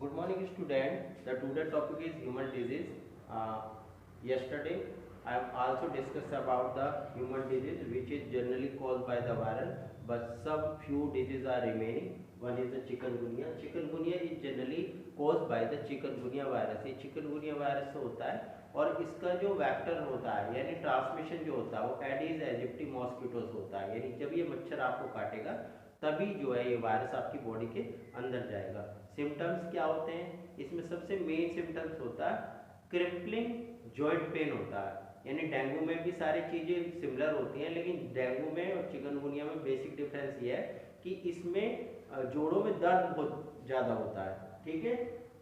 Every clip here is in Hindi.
Good morning, student. The today topic is human disease. Yesterday, I have also discussed about the human disease, which is generally caused by the viral, but some few diseases are remaining. One is the chikungunya. Chikungunya is generally caused by the chikungunya virus. ये chikungunya virus से होता है और इसका जो वेक्टर होता है यानी ट्रांसमिशन जो होता है वो एडिस एजिप्टी मॉस्किटोस होता है, यानी जब ये मच्छर आपको काटेगा तभी जो है ये वायरस आपकी बॉडी के अंदर जाएगा। सिम्टम्स क्या होते हैं, इसमें सबसे मेन सिम्टम्स होता है क्रिपलिंग जॉइंट पेन होता है, यानी डेंगू में भी सारी चीज़ें सिमिलर होती हैं, लेकिन डेंगू में और चिकनगुनिया में बेसिक डिफरेंस ये है कि इसमें जोड़ों में दर्द बहुत ज़्यादा होता है। ठीक है,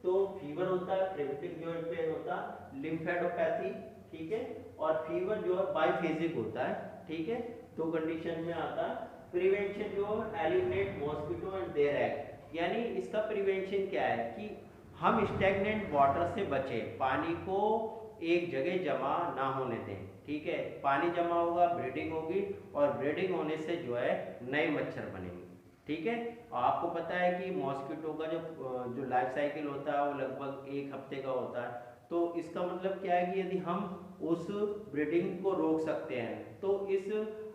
तो फीवर होता है, क्रिपलिंग जॉइंट पेन होता है, लिम्फेडोपैथी, ठीक है, और फीवर जो है बाइफेजिक होता है। ठीक है, दो कंडीशन में आता है। प्रिवेंशन जो eliminate mosquito and their egg, यानी इसका प्रिवेंशन क्या है कि हम स्टैग्नेंट वाटर से बचे, पानी को एक जगह जमा ना होने दें। ठीक है, पानी जमा होगा, ब्रीडिंग होगी, और ब्रीडिंग होने से जो है नए मच्छर बनेंगे। ठीक है, आपको पता है कि मॉस्किटो का जो लाइफ साइकिल होता है वो लगभग 1 हफ्ते का होता है। तो इसका मतलब क्या है कि यदि हम उस ब्रीडिंग को रोक सकते हैं तो इस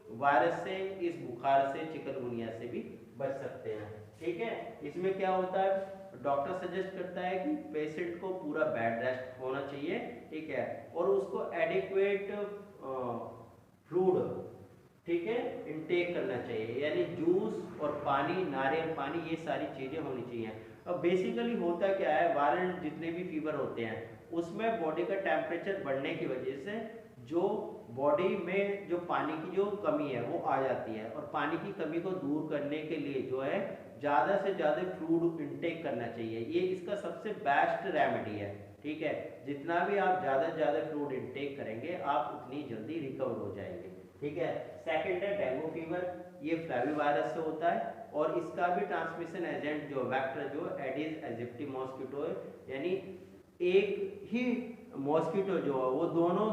वायरस से, इस बुखार से, चिकनगुनिया से भी बच सकते हैं। ठीक है, इसमें क्या होता है, डॉक्टर सजेस्ट करता है कि पेशेंट को पूरा बेड रेस्ट होना चाहिए। ठीक है, और उसको एडिक्वेट फ्लूइड, ठीक है, इनटेक करना चाहिए, यानी जूस और पानी, नारियल पानी, ये सारी चीज़ें होनी चाहिए। अब बेसिकली होता क्या है, वायरल जितने भी फीवर होते हैं उसमें बॉडी का टेम्परेचर बढ़ने की वजह से जो बॉडी में जो पानी की जो कमी है वो आ जाती है, और पानी की कमी को दूर करने के लिए जो है ज़्यादा से ज़्यादा फ्लूइड इनटेक करना चाहिए। ये इसका सबसे बेस्ट रेमेडी है। ठीक है, जितना भी आप ज़्यादा से ज़्यादा फ्लूइड इनटेक करेंगे आप उतनी जल्दी रिकवर हो जाएंगे। ठीक है, सेकंड है डेंगू फीवर, ये फ्लैवी वायरस से होता है, और इसका भी ट्रांसमिशन एजेंट जो वेक्टर जो एडिस एजिप्टी मॉस्किटो है, यानी एक ही मॉस्किटो जो है वो दोनों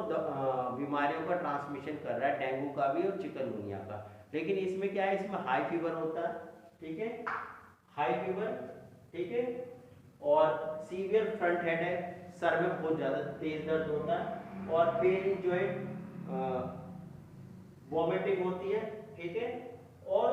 बीमारियों का ट्रांसमिशन कर रहा है, डेंगू का भी और चिकनगुनिया का। लेकिन इसमें क्या है, इसमें हाई फीवर होता है। ठीक है, हाई फीवर, ठीक है, और सीवियर फ्रंट हेड है, सर में बहुत ज़्यादा तेज दर्द होता है, और पेन इन जॉइंट, वॉमिटिंग होती है। ठीक है, और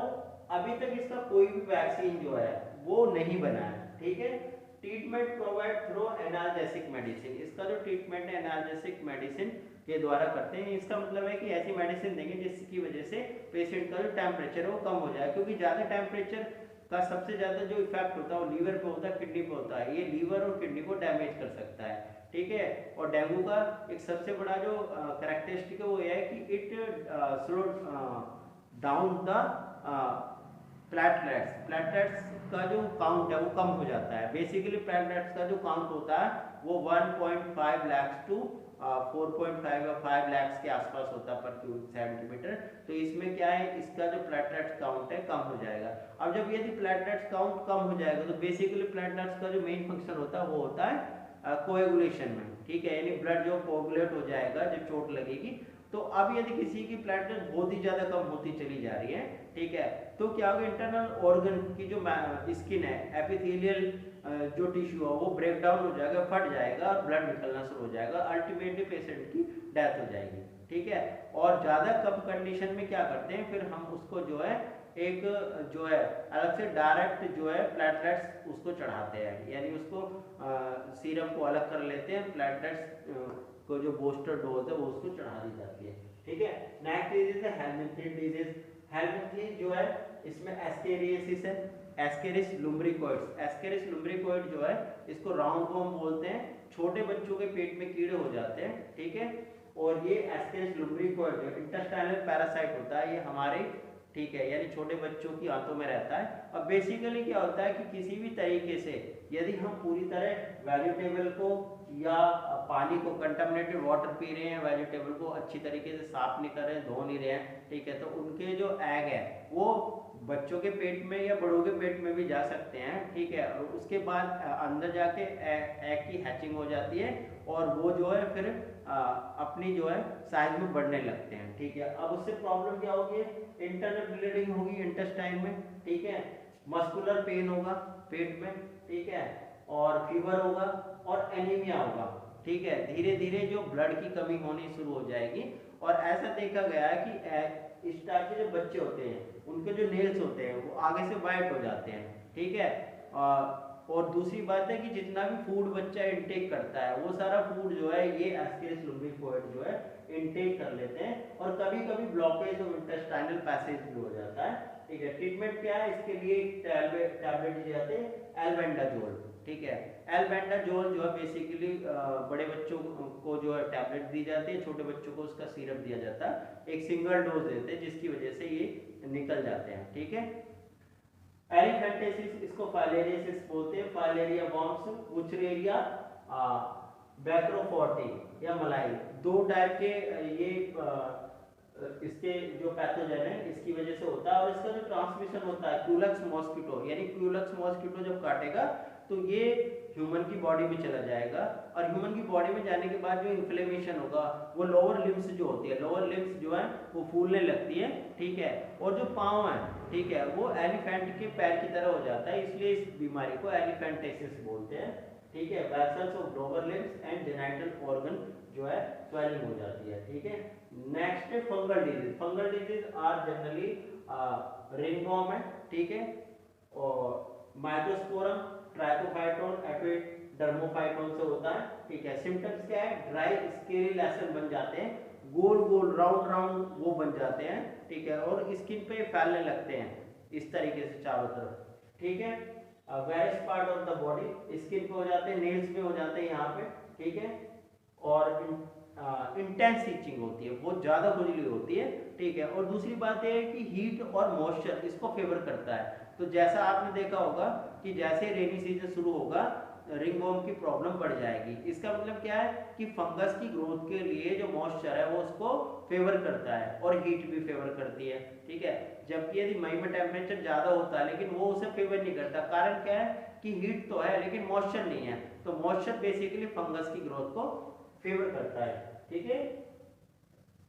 अभी तक इसका कोई भी वैक्सीन जो है वो नहीं बना है। ठीक है, treatment provide through analgesic medicine, इसका जो ट्रीटमेंट है एनाल्जेसिक मेडिसिन के द्वारा करते हैं। इसका मतलब है कि ऐसी मेडिसिन देंगे जिसकी वजह से पेशेंट का जो टेम्परेचर है वो कम हो जाए, क्योंकि ज़्यादा टेम्परेचर का सबसे ज़्यादा जो इफेक्ट होता है वो लीवर पे होता है, किडनी पे होता है, ये लीवर और किडनी को डैमेज कर सकता है। ठीक है, और डेंगू का एक सबसे बड़ा जो करेक्टरिस्टिक है वो ये है कि it slow down the platelets का जो काउंट है वो कम हो जाता है। बेसिकली प्लेटलेट्स का जो काउंट होता है वो 1.5 लाख टू 4.5 या 5 लाख के आसपास होता है पर क्यूबिक सेंटीमीटर। तो इसमें क्या है, इसका जो प्लेटलेट्स काउंट है कम हो जाएगा। अब जब यदि प्लेटलेट्स काउंट कम हो जाएगा तो बेसिकली प्लेटलेट्स का जो मेन फंक्शन होता है वो होता है कोएगुलेशन में। ठीक है, यानी ब्लड जो कोएगुलेट हो जाएगा जब चोट लगेगी। तो अब यदि किसी की प्लेटलेट बहुत ही ज़्यादा कम होती चली जा रही है, ठीक है, तो क्या होगा, इंटरनल ऑर्गन की जो स्किन है, एपिथेलियल जो टिश्यू है वो ब्रेक डाउन हो जाएगा, फट जाएगा और ब्लड निकलना शुरू हो जाएगा, अल्टीमेटली पेशेंट की डेथ हो जाएगी। ठीक है, और ज़्यादा कम कंडीशन में क्या करते हैं, फिर हम उसको जो है एक जो है अलग से डायरेक्ट जो है प्लेटलेट्स उसको चढ़ाते हैं, यानी उसको सीरम को अलग कर लेते हैं, प्लेटलेट्स को जो बूस्टर डोज है वो उसको चढ़ा दी जाती है। ठीक है, नेक्स्ट डिजीज है हेलमिंथ्रिन डिजीज। हेलमिंथ्रिन जो है इसमें एस्केरियासिस है, एस्केरिस लुम्ब्रिकोइड्स, एस्केरिस लुम्ब्रिकोइड जो है इसको राउंड वॉर्म बोलते हैं, छोटे बच्चों के पेट में कीड़े हो जाते हैं। ठीक है, और ये एस्केरिस लुम्ब्रिकोइड जो इंटेस्टाइनल पैरासाइट होता है, ये हमारे, ठीक है, यानी छोटे बच्चों की आंतों में रहता है। अब बेसिकली क्या होता है कि किसी भी तरीके से यदि हम पूरी तरह वेजिटेबल को या पानी को, कंटामिनेटेड वाटर पी रहे हैं, वेजिटेबल को अच्छी तरीके से साफ नहीं कर रहे हैं, धो नहीं रहे हैं, ठीक है, तो उनके जो एग है वो बच्चों के पेट में या बड़ों के पेट में भी जा सकते हैं। ठीक है, और उसके बाद अंदर जाके एग की हैचिंग हो जाती है और वो जो है फिर अपनी जो है साइज में बढ़ने लगते हैं। ठीक है, अब उससे प्रॉब्लम क्या होगी, इंटरनल ब्लीडिंग होगी इंटेस्टाइन में। ठीक है, मस्कुलर पेन होगा पेट में। ठीक है, और फीवर होगा और एनीमिया होगा। ठीक है, धीरे धीरे जो ब्लड की कमी होनी शुरू हो जाएगी। और ऐसा देखा गया है कि इस टाइप के जो बच्चे होते हैं उनके जो नेल्स होते हैं वो आगे से वाइट हो जाते हैं। ठीक है, और दूसरी बात है कि जितना भी फूड बच्चा इंटेक करता है वो सारा फूड जो है ये एस्केरिस लुम्बिफोइड जो है इंटेक कर लेते हैं, और कभी कभी ब्लॉकेज ऑफ इंटेस्टाइनल पैसेज भी हो जाता है। ठीक है, ट्रीटमेंट क्या है इसके लिए? टैबलेट दिए जाते हैं एल्बेंडाजोल। ठीक है, एल्बेंडाजोल जो है बेसिकली बड़े बच्चों को जो है टैबलेट दी जाती है, छोटे बच्चों को उसका सिरप दिया जाता है, एक सिंगल डोज देते हैं जिसकी वजह से ये निकल जाते हैं। ठीक है, एलिफेंटेसिस इसको फाइलेरियासिस बोलते हैं, फाइलेरिया वॉर्म्स, वुचरेरिया, बैक्रोफोर्टी या मलाई, दो टाइप के ये इसके जो पैथोजन है इसकी वजह से होता है। और इसका जो ट्रांसमिशन होता है क्यूलेक्स मॉस्किटो, यानी क्यूलेक्स मॉस्किटो जब काटेगा तो ये ह्यूमन की बॉडी में चला जाएगा, और ह्यूमन की बॉडी में जाने के बाद जो इन्फ्लेमेशन होगा वो लोअर लिम्स जो होती है, लोअर लिम्स जो है वो फूलने लगती है। ठीक है, और जो पाँव है, ठीक है, वो एलिफेंट के पैर की तरह हो जाता है, इसलिए इस बीमारी को एलिफेंटेसिस बोलते हैं। ठीक है, vessels of lower limbs and genital organ जो है स्वेलिंग हो जाती है। ठीक है, next fungal disease. Fungal disease are generally ringworm है। ठीक है, और माइक्रोस्पोरम, ट्राइकोफाइटोन, एपिडर्मोफाइटोन से होता है। ठीक है, सिम्टम्स क्या है? ड्राई स्केरी लेसन बन जाते हैं, गोल गोल राउंड राउंड वो बन जाते हैं। ठीक है, और स्किन पे फैलने लगते हैं इस तरीके से चारों तरफ। ठीक है, various part of the body, skin पे हो जाते हैं, नेल्स पे हो जाते हैं यहाँ पे। ठीक है, और इंटेंस इचिंग होती है, बहुत ज़्यादा खुजली होती है। ठीक है, और दूसरी बात यह है कि हीट और मॉइस्चर इसको फेवर करता है। तो जैसा आपने देखा होगा कि जैसे रेनी सीजन शुरू होगा रिंगवर्म की प्रॉब्लम बढ़ जाएगी। इसका मतलब क्या है कि फंगस की ग्रोथ के लिए जो मॉइस्चर है वो उसको फेवर करता है, और हीट भी फेवर करती है। ठीक है, जबकि यदि मई में टेम्परेचर ज़्यादा होता है लेकिन वो उसे फेवर नहीं करता, कारण क्या है कि हीट तो है लेकिन मॉइस्चर नहीं है। तो मॉइस्चर बेसिकली फंगस की ग्रोथ को फेवर करता है। ठीक है,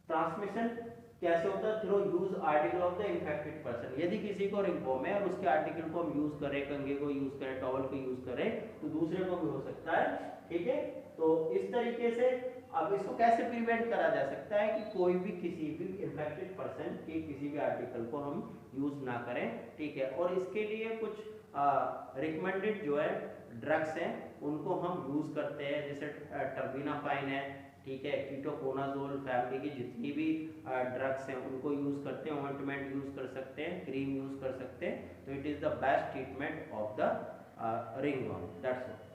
ट्रांसमिशन कैसे होता है? Through use article of the infected person. यदि किसी को रिंगवर्म है और उसके आर्टिकल को हम यूज करें, कंघे को यूज करें, टॉवल को यूज करें, तो दूसरे को भी हो सकता है। ठीक है, तो इस तरीके से अब इसको कैसे प्रिवेंट करा जा सकता है कि कोई भी किसी भी इन्फेक्टेड पर्सन के किसी भी आर्टिकल को हम यूज ना करें। ठीक है, और इसके लिए कुछ रिकमेंडेड जो है ड्रग्स हैं उनको हम यूज करते हैं, जैसे टर्बिनाफाइन है। ठीक है, कीटोकोनाजोल फैमिली की जितनी भी ड्रग्स हैं उनको यूज करते हैं, ऑइंटमेंट यूज कर सकते हैं, क्रीम यूज कर सकते हैं। तो it is the best treatment of the ringworm. That's all.